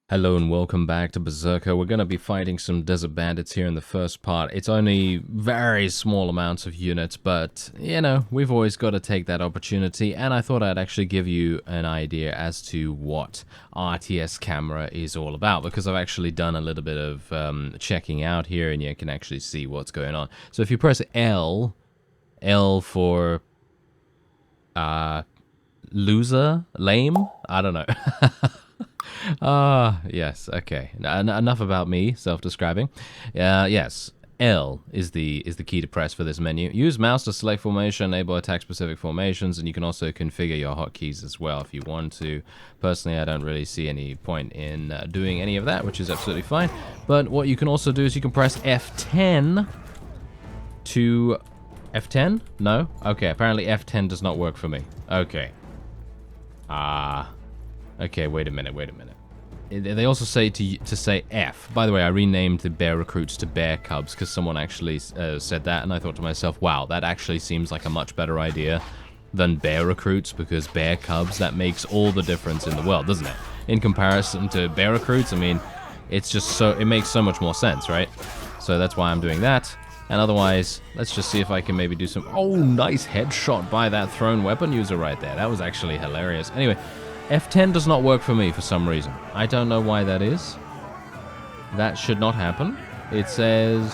Hello and welcome back to Berserker. We're going to be fighting some desert bandits here in the first part. It's only very small amounts of units, but, you know, we've always got to take that opportunity, and I thought I'd actually give you an idea as to what RTS camera is all about, because I've actually done a little bit of checking out here, and you can actually see what's going on. So if you press L for loser, lame, I don't know. Yes, okay. Enough about me, self-describing. Yes, L is the key to press for this menu. Use mouse to select formation, enable attack-specific formations, and you can also configure your hotkeys as well if you want to. Personally, I don't really see any point in doing any of that, which is absolutely fine. But what you can also do is you can press F10 to... F10? No? Okay, apparently F10 does not work for me. Okay. Okay, wait a minute. They also say to say F. By the way, I renamed the bear recruits to bear cubs because someone actually said that, and I thought to myself, wow, that actually seems like a much better idea than bear recruits, because bear cubs, that makes all the difference in the world, doesn't it? In comparison to bear recruits, I mean, it's just so, it makes so much more sense, right? So that's why I'm doing that. And otherwise, let's just see if I can maybe do some... Oh, nice headshot by that thrown weapon user right there. That was actually hilarious. Anyway, F10 does not work for me for some reason. I don't know why that is. That should not happen. It says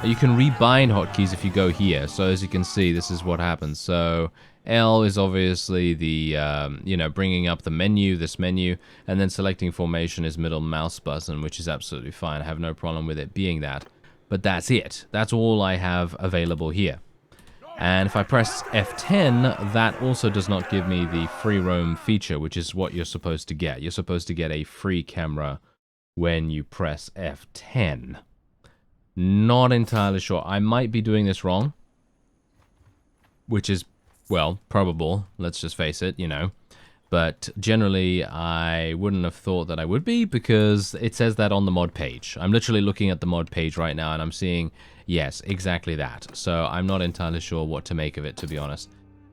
you can rebind hotkeys if you go here. So as you can see, this is what happens. So L is obviously the, you know, bringing up the menu, this menu, and then selecting formation is middle mouse button, which is absolutely fine. I have no problem with it being that. But that's it. That's all I have available here. And if I press F10, that also does not give me the free roam feature, which is what you're supposed to get. You're supposed to get a free camera when you press F10. Not entirely sure. I might be doing this wrong, which is, well, probable. Let's just face it, you know. But generally, I wouldn't have thought that I would be, because it says that on the mod page. I'm literally looking at the mod page right now, and I'm seeing, yes, exactly that. So I'm not entirely sure what to make of it, to be honest.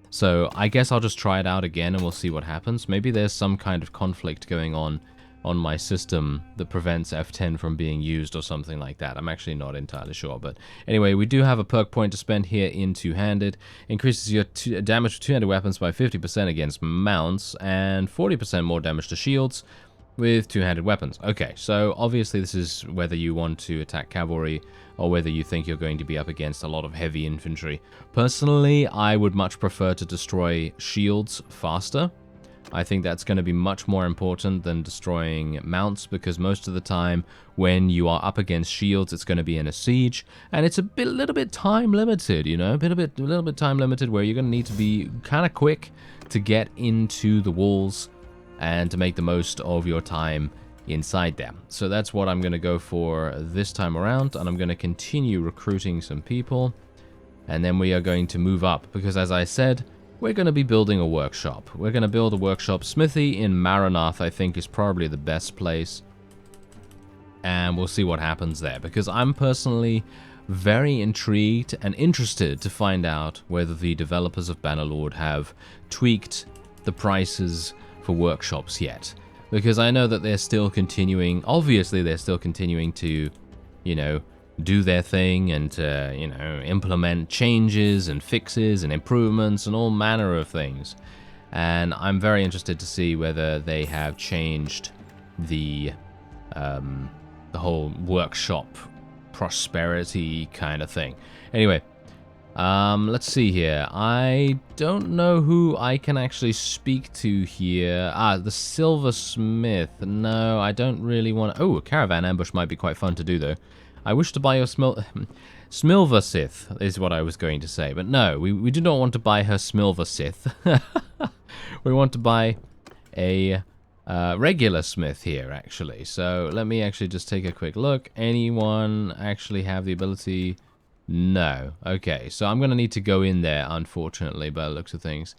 So I guess I'll just try it out again, and we'll see what happens. Maybe there's some kind of conflict going on my system that prevents F10 from being used or something like that. I'm actually not entirely sure. But anyway, we do have a perk point to spend here in two-handed. Increases your damage to two-handed weapons by 50% against mounts and 40% more damage to shields with two-handed weapons. Okay, so obviously this is whether you want to attack cavalry or whether you think you're going to be up against a lot of heavy infantry. Personally, I would much prefer to destroy shields faster. I think that's going to be much more important than destroying mounts, because most of the time when you are up against shields, it's going to be in a siege, and it's a little bit time limited, you know, a little bit time limited, where you're going to need to be kind of quick to get into the walls and to make the most of your time inside them. So that's what I'm going to go for this time around, and I'm going to continue recruiting some people, and then we are going to move up, because as I said, we're going to be building a workshop. We're going to build a workshop. Smithy in Maranath, I think, is probably the best place. And we'll see what happens there, because I'm personally very intrigued and interested to find out whether the developers of Bannerlord have tweaked the prices for workshops yet. Because I know that they're still continuing, obviously they're still continuing to, you know, do their thing and, you know, implement changes and fixes and improvements and all manner of things. And I'm very interested to see whether they have changed the whole workshop prosperity kind of thing. Anyway, let's see here. I don't know who I can actually speak to here. The silversmith. No, I don't really want to... Oh, a caravan ambush might be quite fun to do, though. I wish to buy your Smilversith is what I was going to say, but no, we do not want to buy her Smilversith. We want to buy a regular smith here, actually. So let me actually just take a quick look. Anyone actually have the ability? No. Okay, so I'm going to need to go in there, unfortunately, by the looks of things.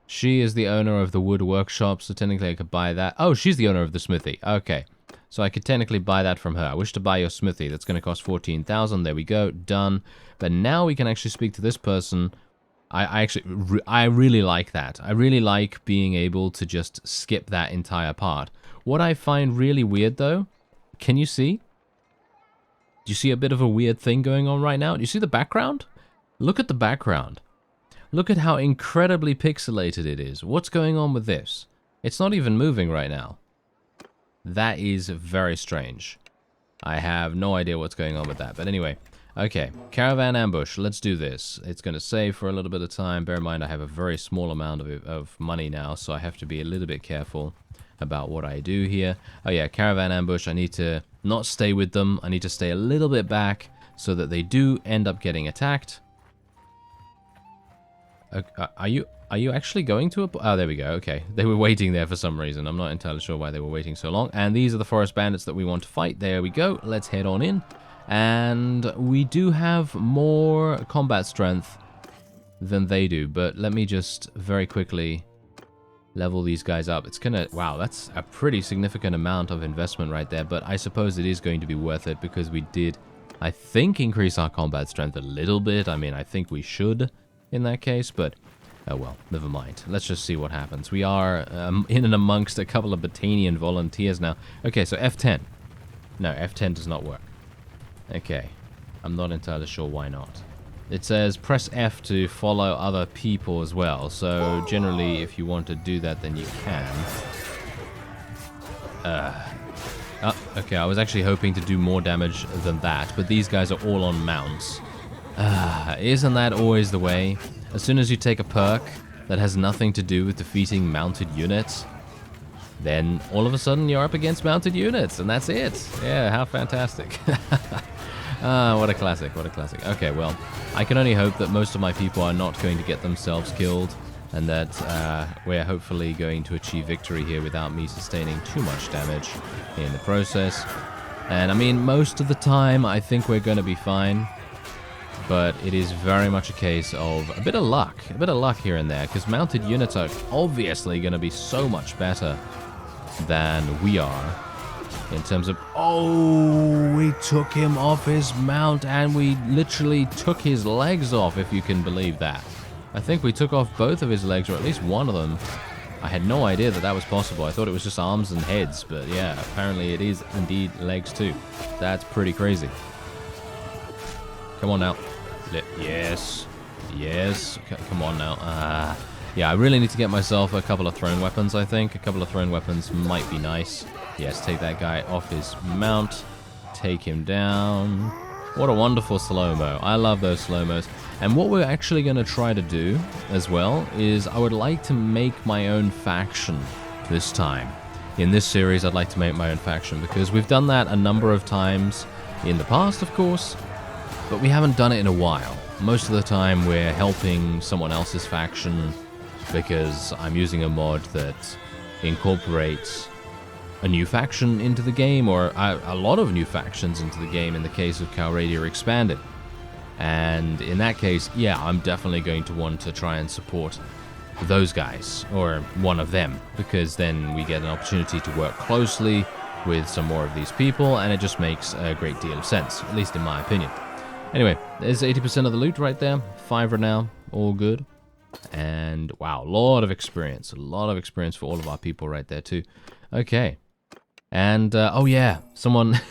She is the owner of the wood workshop, so technically I could buy that. Oh, she's the owner of the smithy. Okay. So I could technically buy that from her. I wish to buy your smithy. That's going to cost 14,000. There we go. Done. But now we can actually speak to this person. I actually, I really like that. I really like being able to just skip that entire part. What I find really weird, though, can you see? Do you see a bit of a weird thing going on right now? Do you see the background? Look at the background. Look at how incredibly pixelated it is. What's going on with this? It's not even moving right now. That is very strange. I have no idea what's going on with that. But anyway, okay. Caravan Ambush. Let's do this. It's going to save for a little bit of time. Bear in mind, I have a very small amount of money now, so I have to be a little bit careful about what I do here. Oh yeah, Caravan Ambush. I need to not stay with them. I need to stay a little bit back so that they do end up getting attacked. Are you actually going to a... Oh, there we go. Okay. They were waiting there for some reason. I'm not entirely sure why they were waiting so long. And these are the forest bandits that we want to fight. There we go. Let's head on in. And we do have more combat strength than they do. But let me just very quickly level these guys up. It's gonna... Wow, that's a pretty significant amount of investment right there. But I suppose it is going to be worth it because we did, I think, increase our combat strength a little bit. I mean, I think we should in that case, but oh well, never mind. Let's just see what happens. We are in and amongst a couple of Battanian volunteers now. Okay, so F10. No, F10 does not work. Okay, I'm not entirely sure why not. It says press F to follow other people as well, so generally if you want to do that then you can. Okay, I was actually hoping to do more damage than that, but these guys are all on mounts. Isn't that always the way? As soon as you take a perk that has nothing to do with defeating mounted units, then all of a sudden you're up against mounted units, and that's it. Yeah, how fantastic. What a classic, what a classic. Okay, well, I can only hope that most of my people are not going to get themselves killed, and that we're hopefully going to achieve victory here without me sustaining too much damage in the process. And I mean, most of the time, I think we're going to be fine. But it is very much a case of a bit of luck here and there, because mounted units are obviously going to be so much better than we are in terms of... Oh, we took him off his mount and we literally took his legs off, if you can believe that. I think we took off both of his legs, or at least one of them. I had no idea that that was possible. I thought it was just arms and heads, but yeah, apparently it is indeed legs too. That's pretty crazy. Come on now. Yes. Yes. Come on now. Yeah, I really need to get myself a couple of thrown weapons, I think. A couple of thrown weapons might be nice. Yes, take that guy off his mount. Take him down. What a wonderful slow-mo. I love those slow-mos. And what we're actually going to try to do as well is I would like to make my own faction this time. In this series, I'd like to make my own faction because we've done that a number of times in the past, of course. But we haven't done it in a while. Most of the time we're helping someone else's faction because I'm using a mod that incorporates a new faction into the game, or a lot of new factions into the game in the case of Calradia Expanded. And in that case, yeah, I'm definitely going to want to try and support those guys, or one of them, because then we get an opportunity to work closely with some more of these people, and it just makes a great deal of sense, at least in my opinion. Anyway, there's 80% of the loot right there. 5 now, all good. And wow, a lot of experience for all of our people right there too. Okay. And oh yeah, someone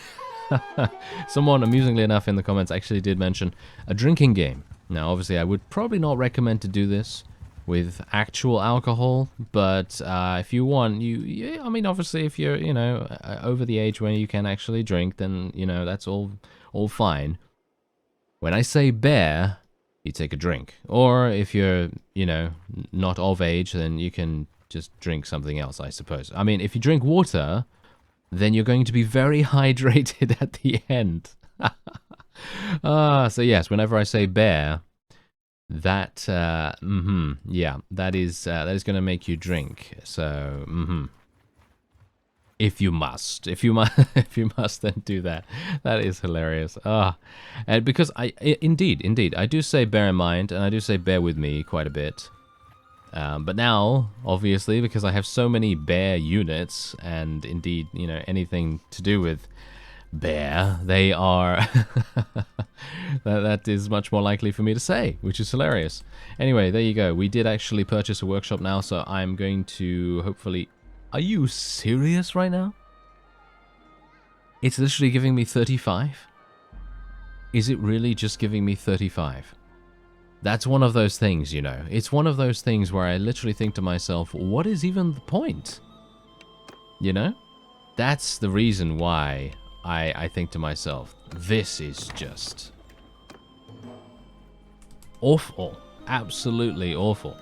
amusingly enough in the comments actually did mention a drinking game. Now obviously I would probably not recommend to do this with actual alcohol, but if you want, I mean obviously if you're, over the age where you can actually drink, then that's all fine. When I say bear, you take a drink. Or if you're, not of age, then you can just drink something else, I suppose. I mean, if you drink water, then you're going to be very hydrated at the end. So yes, whenever I say bear, that, yeah, that is going to make you drink. So, If you must, then do that. That is hilarious. And because indeed, I do say bear in mind, and I do say bear with me quite a bit. But now, obviously, because I have so many bear units, and indeed, anything to do with bear, they are... that is much more likely for me to say, which is hilarious. Anyway, there you go. We did actually purchase a workshop now, so I'm going to hopefully... Are you serious right now? It's literally giving me 35? Is it really just giving me 35? That's one of those things, you know. It's one of those things where I literally think to myself, what is even the point? You know? That's the reason why I think to myself, this is just awful. Absolutely awful.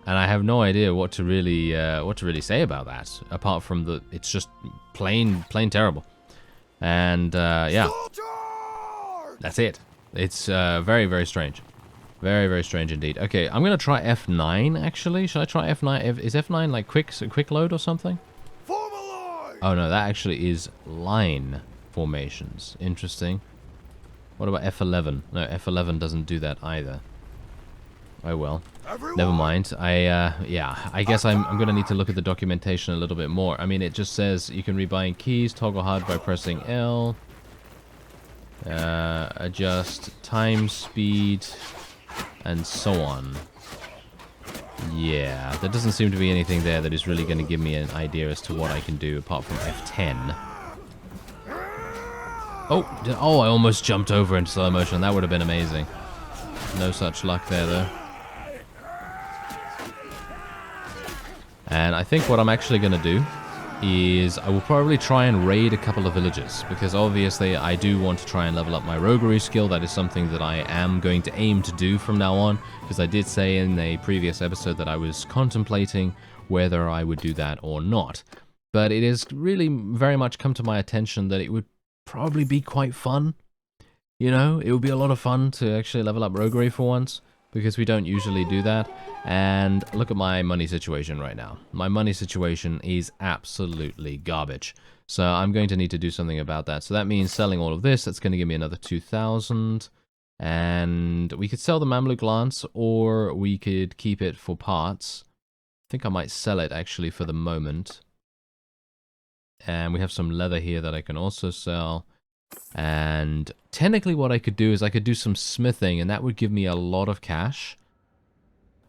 And I have no idea what to really say about that, apart from the it's just plain terrible. And yeah, that's it. It's very, very strange. Very, very strange indeed. Okay, I'm gonna try F9 actually. Should I try F9? Is F9 like quick load or something? Oh no, that actually is line formations. Interesting. What about F11? No, F11 doesn't do that either. Oh well. Never mind. Yeah, I guess I'm gonna need to look at the documentation a little bit more. I mean, it just says you can rebind keys, toggle HUD by pressing L, adjust time, speed, and so on. Yeah, there doesn't seem to be anything there that is really going to give me an idea as to what I can do apart from F10. Oh, I almost jumped over into slow motion. That would have been amazing. No such luck there, though. And I think what I'm actually going to do is I will probably try and raid a couple of villages, because obviously I do want to try and level up my roguery skill. That is something that I am going to aim to do from now on, because I did say in a previous episode that I was contemplating whether I would do that or not. But it has really very much come to my attention that it would probably be quite fun. You know, it would be a lot of fun to actually level up roguery for once, because we don't usually do that. And look at my money situation right now. My money situation is absolutely garbage. So I'm going to need to do something about that. So that means selling all of this. That's going to give me another 2,000. And we could sell the Mamluk Lance, or we could keep it for parts. I think I might sell it actually for the moment. And we have some leather here that I can also sell. And technically what I could do is I could do some smithing, and that would give me a lot of cash.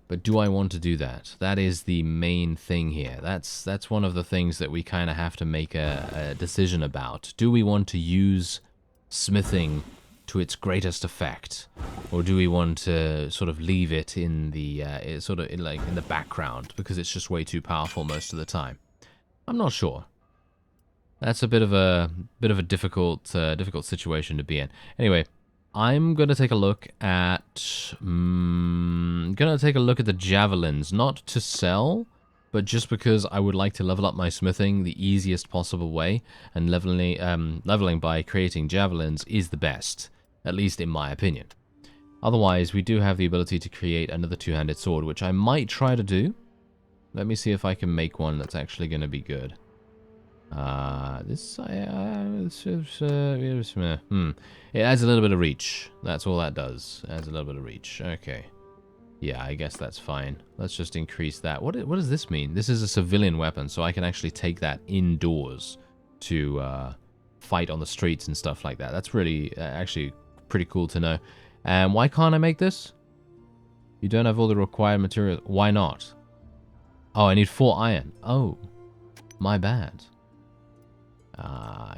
But do I want to do that? That is the main thing here. That's one of the things that we kind of have to make a decision about. Do we want to use smithing to its greatest effect, or do we want to sort of leave it in the in the background because it's just way too powerful most of the time? I'm not sure. That's a bit of a difficult situation to be in. Anyway, I'm gonna take a look at the javelins, not to sell, but just because I would like to level up my smithing the easiest possible way, and leveling by creating javelins is the best, at least in my opinion. Otherwise, we do have the ability to create another two-handed sword, which I might try to do. Let me see if I can make one that's actually going to be good. It adds a little bit of reach. That's all that does. It adds a little bit of reach. Okay. Yeah, I guess that's fine. Let's just increase that. What does this mean? This is a civilian weapon, so I can actually take that indoors to fight on the streets and stuff like that. That's really actually pretty cool to know. And why can't I make this? You don't have all the required materials. Why not? Oh, I need 4 iron. Oh, my bad.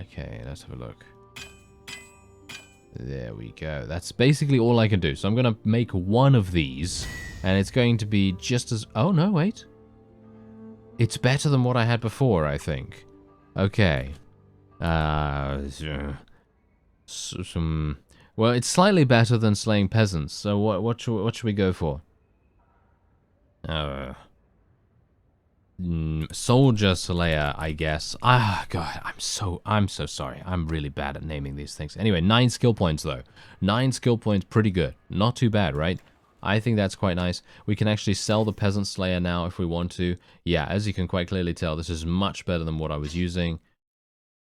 Okay, let's have a look. There we go. That's basically all I can do. So I'm going to make one of these, and it's going to be just as... Oh, no, wait. It's better than what I had before, I think. Okay. Well, it's slightly better than slaying peasants, so what should we go for? Soldier Slayer, I guess. Ah, God, I'm so sorry. I'm really bad at naming these things. Anyway, 9 skill points, though. 9 skill points, pretty good. Not too bad, right? I think that's quite nice. We can actually sell the Peasant Slayer now if we want to. Yeah, as you can quite clearly tell, this is much better than what I was using.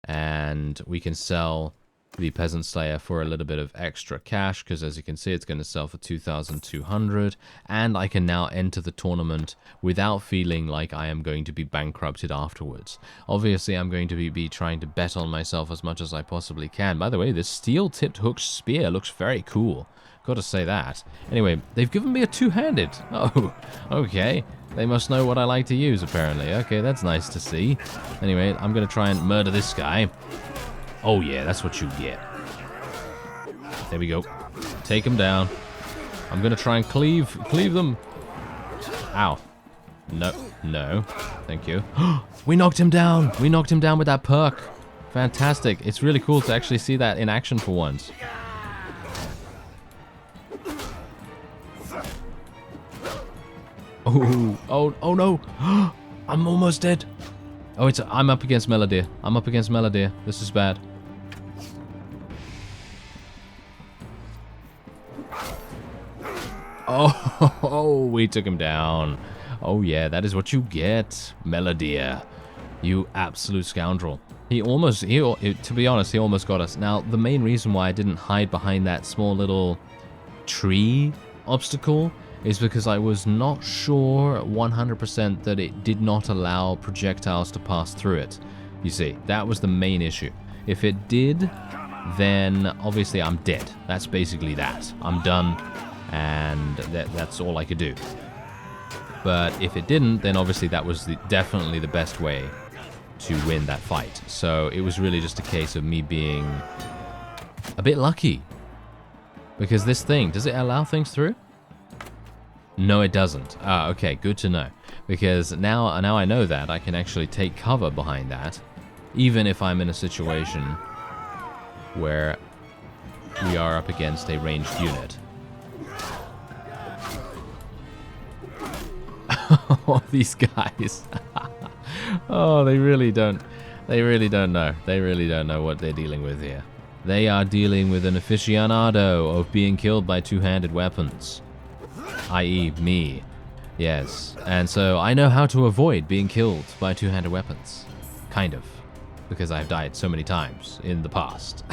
And we can sell the Peasant Slayer for a little bit of extra cash, because as you can see, it's going to sell for 2,200, and I can now enter the tournament without feeling like I am going to be bankrupted afterwards. Obviously, I'm going to be trying to bet on myself as much as I possibly can. By the way, this steel-tipped hook spear looks very cool. Gotta say that. Anyway, they've given me a two-handed. Oh, okay. They must know what I like to use, apparently. Okay, that's nice to see. Anyway, I'm gonna try and murder this guy. Oh yeah, that's what you get. There we go. Take him down. I'm gonna try and cleave them. Ow. No. Thank you. We knocked him down. We knocked him down with that perk. Fantastic. It's really cool to actually see that in action for once. Oh no. I'm almost dead. Oh, I'm up against Melodier. I'm up against Melodier. This is bad. Oh, we took him down. Oh yeah, that is what you get, Melodier. You absolute scoundrel. To be honest, he almost got us. Now, the main reason why I didn't hide behind that small little tree obstacle is because I was not sure 100% that it did not allow projectiles to pass through it. You see, that was the main issue. If it did, then obviously I'm dead. That's basically that. I'm done, and that's all I could do. But if it didn't, then obviously that was definitely the best way to win that fight. So it was really just a case of me being a bit lucky. Because this thing, does it allow things through? No, it doesn't. Ah, okay, good to know. Because now I know that I can actually take cover behind that, even if I'm in a situation where we are up against a ranged unit. Oh, these guys. Oh, they really don't know. They really don't know what they're dealing with here. They are dealing with an aficionado of being killed by two-handed weapons. I.e. me. Yes. And so I know how to avoid being killed by two-handed weapons. Kind of. Because I've died so many times in the past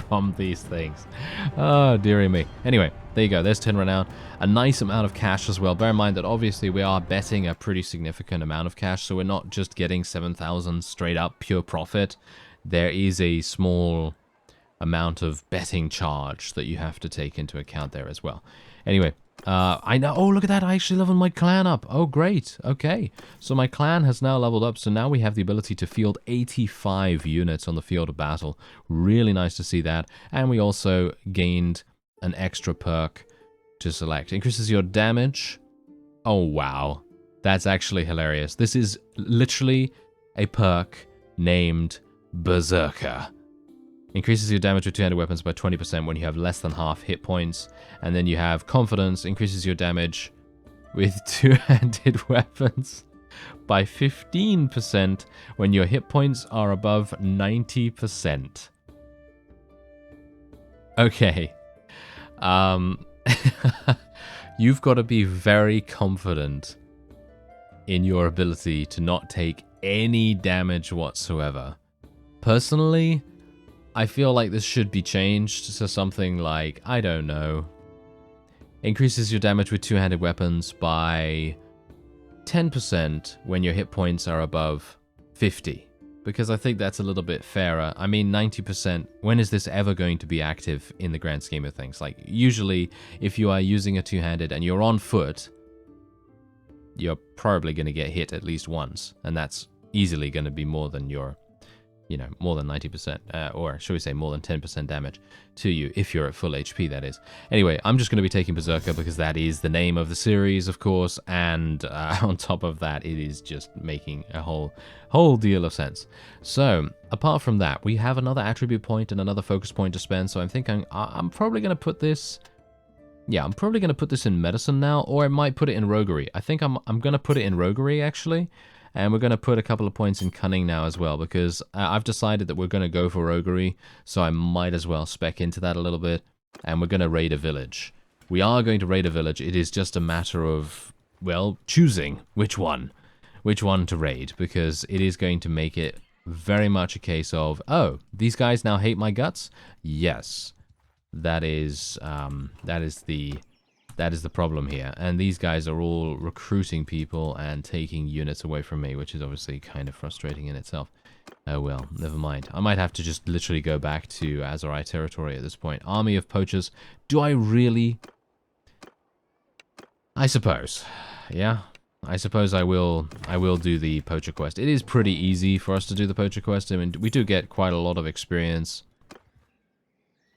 from these things. Oh, dearie me. Anyway, there you go. There's 10 renown. A nice amount of cash as well. Bear in mind that obviously we are betting a pretty significant amount of cash, so we're not just getting 7,000 straight up pure profit. There is a small amount of betting charge that you have to take into account there as well. Anyway, I know. Oh, look at that. I actually leveled my clan up. Oh, great. Okay. So my clan has now leveled up. So now we have the ability to field 85 units on the field of battle. Really nice to see that. And we also gained an extra perk to select. Increases your damage. Oh, wow. That's actually hilarious. This is literally a perk named Berserker. Increases your damage with two-handed weapons by 20% when you have less than half hit points. And then you have Confidence, increases your damage with two-handed weapons by 15% when your hit points are above 90%. Okay. You've got to be very confident in your ability to not take any damage whatsoever. Personally, I feel like this should be changed to something like, I don't know, increases your damage with two-handed weapons by 10% when your hit points are above 50. Because I think that's a little bit fairer. I mean, 90%, when is this ever going to be active in the grand scheme of things? Like, usually, if you are using a two-handed and you're on foot, you're probably going to get hit at least once. And that's easily going to be more than your... more than 90%, or should we say more than 10% damage to you, if you're at full HP, that is. Anyway, I'm just going to be taking Berserker because that is the name of the series, of course, and on top of that, it is just making a whole deal of sense. So, apart from that, we have another attribute point and another focus point to spend, so I'm thinking I'm probably going to put this... Yeah, I'm probably going to put this in Medicine now, or I might put it in Roguery. I think I'm going to put it in Roguery, actually. And we're going to put a couple of points in Cunning now as well, because I've decided that we're going to go for Roguery, so I might as well spec into that a little bit, and we're going to raid a village. We are going to raid a village. It is just a matter of, well, choosing which one to raid, because it is going to make it very much a case of, oh, these guys now hate my guts? Yes. That is the problem here. And these guys are all recruiting people and taking units away from me, which is obviously kind of frustrating in itself. Oh well, never mind. I might have to just literally go back to Azerai territory at this point. Army of Poachers. Do I really? I suppose. Yeah. I suppose I will do the Poacher quest. It is pretty easy for us to do the Poacher quest. I mean, we do get quite a lot of experience.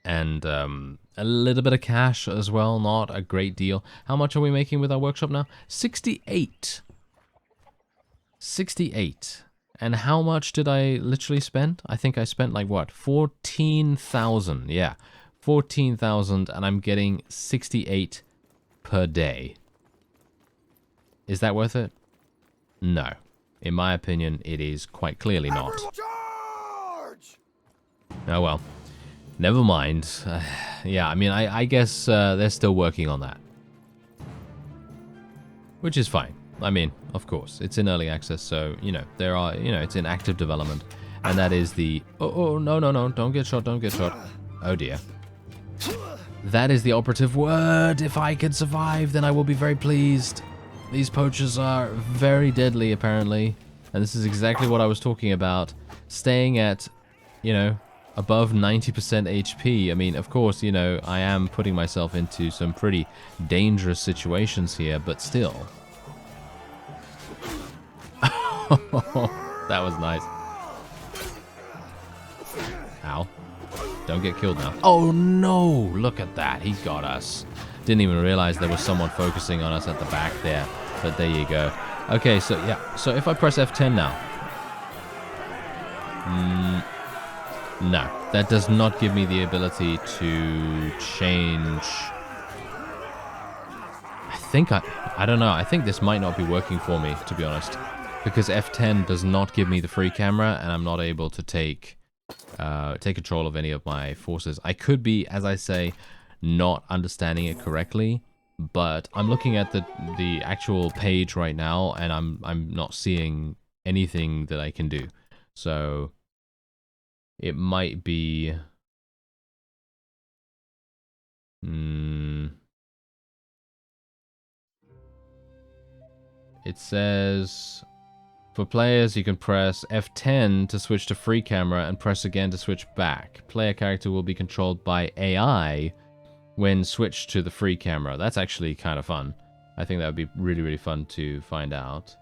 And a little bit of cash as well, not a great deal. How much are we making with our workshop now? 68. 68. And how much did I literally spend? I think I spent like what? 14,000. Yeah. 14,000 and I'm getting 68 per day. Is that worth it? No. In my opinion, it is quite clearly not. Oh well. Never mind. Yeah, I mean, I guess they're still working on that. Which is fine. I mean, of course, it's in early access, so, you know, there are, you know, it's in active development. And that is the... Oh, no, no, no, don't get shot, don't get shot. Oh dear. That is the operative word. If I can survive, then I will be very pleased. These poachers are very deadly, apparently. And this is exactly what I was talking about. Staying at, you know, above 90% HP. I mean, of course, you know, I am putting myself into some pretty dangerous situations here, but still. That was nice. Ow. Don't get killed now. Oh no! Look at that. He got us. Didn't even realize there was someone focusing on us at the back there. But there you go. Okay, so yeah. So if I press F10 now. No. That does not give me the ability to change. I don't know. I think this might not be working for me, to be honest. Because F10 does not give me the free camera, and I'm not able to take control of any of my forces. I could be, as I say, not understanding it correctly, but I'm looking at the actual page right now, and I'm not seeing anything that I can do. So it might be. It says, for players, you can press F10 to switch to free camera and press again to switch back. Player character will be controlled by AI when switched to the free camera. That's actually kind of fun. I think that would be really, really fun to find out.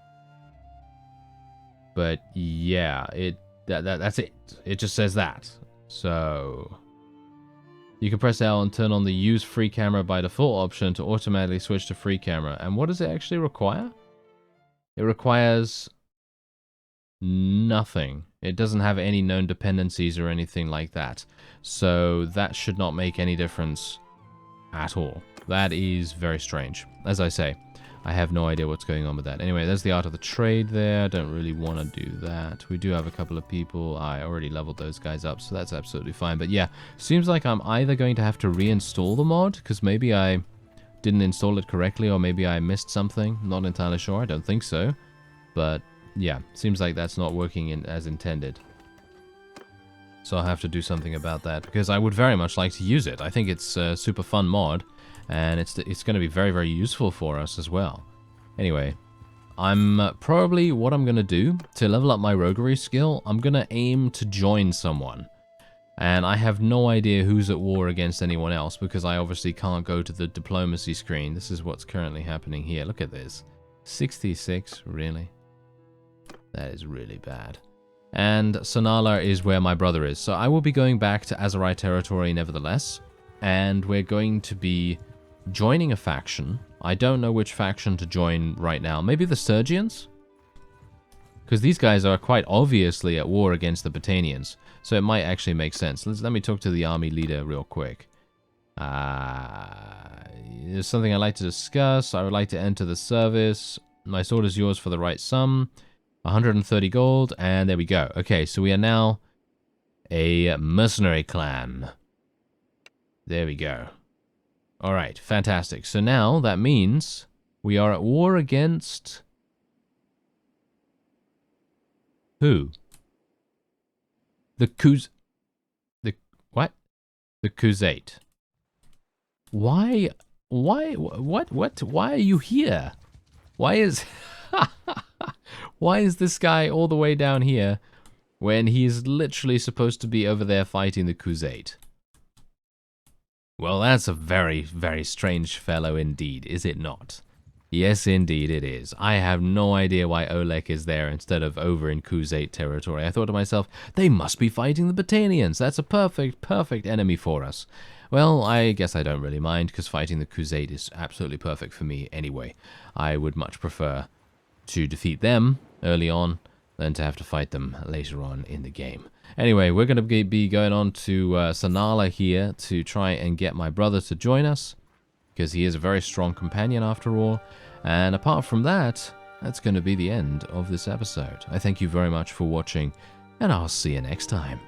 But yeah, that's it. It just says that. So you can press L and turn on the use free camera by default option to automatically switch to free camera. And what does it actually require? It requires nothing. It doesn't have any known dependencies or anything like that. So that should not make any difference at all. That is very strange. As I say, I have no idea what's going on with that. Anyway, there's the art of the trade there. I don't really want to do that. We do have a couple of people. I already leveled those guys up, so that's absolutely fine. But yeah, seems like I'm either going to have to reinstall the mod, because maybe I didn't install it correctly, or maybe I missed something. Not entirely sure. I don't think so. But yeah, seems like that's not working as intended. So I'll have to do something about that, because I would very much like to use it. I think it's a super fun mod, and it's going to be very, very useful for us as well. Anyway, probably what I'm going to do to level up my roguery skill, I'm going to aim to join someone. And I have no idea who's at war against anyone else, because I obviously can't go to the diplomacy screen. This is what's currently happening here. Look at this. 66, really? That is really bad. And Sonala is where my brother is. So I will be going back to Azerai territory nevertheless. And we're going to be joining a faction. I don't know which faction to join right now. Maybe the Sergians? Because these guys are quite obviously at war against the Botanians. So it might actually make sense. Let me talk to the army leader real quick. There's something I'd like to discuss. I would like to enter the service. My sword is yours for the right sum. 130 gold, and there we go. Okay, so we are now a mercenary clan. There we go. Alright, fantastic. So now that means we are at war against... who? The Kuz... The... What? The Kuzate. Why... What? Why are you here? Why is... Why is this guy all the way down here when he's literally supposed to be over there fighting the Kuzate? Well, that's a very, very strange fellow indeed, is it not? Yes, indeed it is. I have no idea why Oleg is there instead of over in Kuzate territory. I thought to myself, they must be fighting the Battanians. That's a perfect enemy for us. Well, I guess I don't really mind, because fighting the Kuzate is absolutely perfect for me anyway. I would much prefer to defeat them early on than to have to fight them later on in the game. Anyway, we're going to be going on to Sanala here to try and get my brother to join us, because he is a very strong companion after all. And apart from that, that's going to be the end of this episode. I thank you very much for watching, and I'll see you next time.